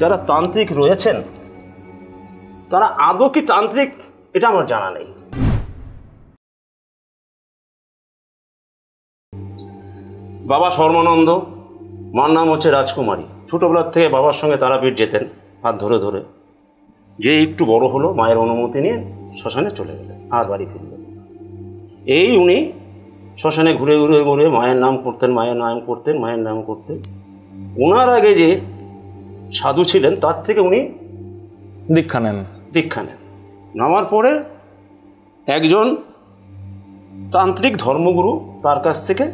যারা তান্ত্রিক রয়েছেন তারা আদৌ কি তান্ত্রিক এটা আমার জানা নেই। বাবা সর্বানন্দ, মার নাম হচ্ছে রাজকুমারী। ছোটোবেলার থেকে বাবার সঙ্গে তারাপীঠ যেতেন হাত ধরে ধরে। যে একটু বড় হলো মায়ের অনুমতি নিয়ে শ্মশানে চলে গেলেন, আর বাড়ি ফিরলেন। এই উনি শ্মশানে ঘুরে ঘুরে ঘুরে মায়ের নাম করতেন, মায়ের নাম করতেন, মায়ের নাম করতেন। ওনার আগে যে সাধু ছিলেন তার থেকে উনি দীক্ষা নেন। নামার পরে একজন তান্ত্রিক ধর্মগুরু তার কাছ থেকে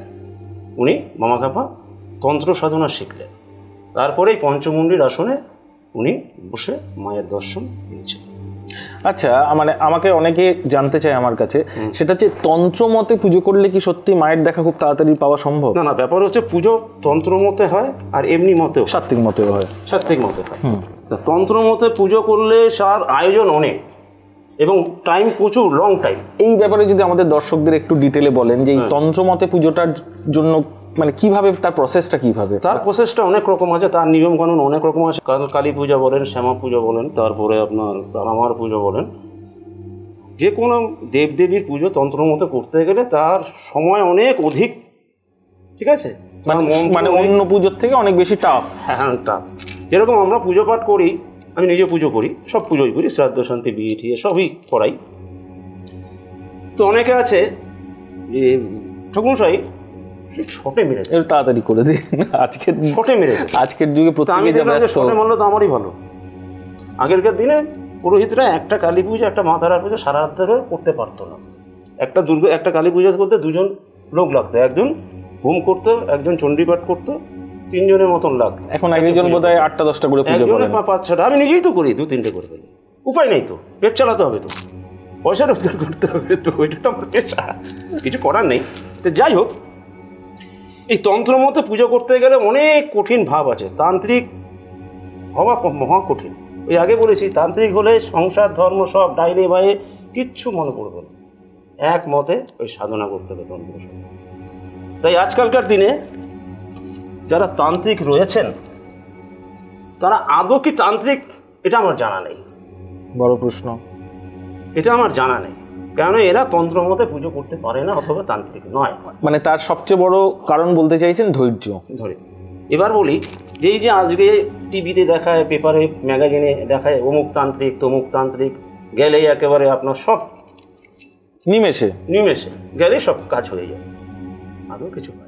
উনি মামাকাপা তন্ত্র সাধনা শিখলেন। তারপরেই পঞ্চমুণ্ডির আসনে উনি বসে মায়ের দর্শন দিয়েছিলেন। আচ্ছা, মানে আমাকে অনেকে জানতে চায় আমার কাছে, সেটা হচ্ছে তন্ত্র মতে পুজো করলে কি সত্যি মায়ের দেখা খুব তাড়াতাড়ি পাওয়া সম্ভব? না, ব্যাপার হচ্ছে পুজো তন্ত্র মতে হয় আর এমনি মতেও সাত্ত্বিক মতেও হয়। তন্ত্র মতে পুজো করলে তার আয়োজন অনেক এবং টাইম প্রচুর, লং টাইম। এই ব্যাপারে যদি আমাদের দর্শকদের একটু ডিটেলে বলেন যে এই তন্ত্র মতে পুজোটার জন্য মানে কিভাবে তার প্রসেসটা কিভাবে? তার প্রসেসটা অনেক রকম আছে, তার নিয়ম কানুন অনেক রকম আছে। কালী পূজা বলেন, শ্যামা পুজো বলেন, তারপরে আপনার রামার পুজো বলেন, যে কোনো দেবদেবীর পুজো তন্ত্র মতো করতে গেলে তার সময় অনেক অধিক। ঠিক আছে, মানে অন্য পুজোর থেকে অনেক বেশি টাফ। হ্যাঁ, টাফ। যেরকম আমরা পুজো পাঠ করি, আমি নিজে পুজো করি, সব পুজোই করি, শ্রাদ্ধ শান্তি বিয়ে ঠিয়ে সবই করাই। তো অনেকে আছে যে ঠাকুরমশাই শটে মেরে তাড়াতাড়ি করে দিই, আজকের শটে মেরে, আজকের যুগে শটে মারলে তো আমারই ভালো। আগেরকার দিনে পুরোহিতরা একটা কালী পুজো, একটা মা তারার পুজো সারা রাত ধরে করতে পারতো না। একটা কালী পুজো করতে দুজন লোক লাগতো, একজন হোম করতো, একজন চণ্ডীপাঠ করতো, 3 জনের মতন লাগতো। এখন একজন বোধহয় 8-10টা করে পুজো করে, 5-6টা। আমি নিজেই তো করি, 2-3টে করে ফেলি। উপায় নেই তো, পেট চালাতে হবে তো, পয়সা রোজগার করতে হবে তো, ওইটা তো আমার পেশা, কিছু করার নেই। তো যাই হোক, এই তন্ত্র মতে পুজো করতে গেলে অনেক কঠিন ভাব আছে। তান্ত্রিক হওয়া মহা কঠিন। ওই আগে বলেছি, তান্ত্রিক হলে সংসার ধর্ম সব ডাইনে বাইরে কিচ্ছু মনে পড়বে না, এক মতে ওই সাধনা করতে হবে তন্ত্র সাধনা। তাই আজকালকার দিনে যারা তান্ত্রিক রয়েছেন তারা আদৌ কি তান্ত্রিক এটা আমার জানা নেই। বড় প্রশ্ন, এটা আমার জানা নেই, কেন এরা তন্ত্র মতে পুজো করতে পারে না অথবা তান্ত্রিক নয়। মানে তার সবচেয়ে বড় কারণ বলতে চাইছেন ধৈর্য। ধরে এবার বলি যে এই যে আজকে টিভিতে দেখায়, পেপারে ম্যাগাজিনে দেখায় অমুক তান্ত্রিক তমুক তান্ত্রিক, গেলেই একেবারে আপনার সব নিমেষে গেলেই সব কাজ হয়ে যায়, আদৌ কিছু হয়।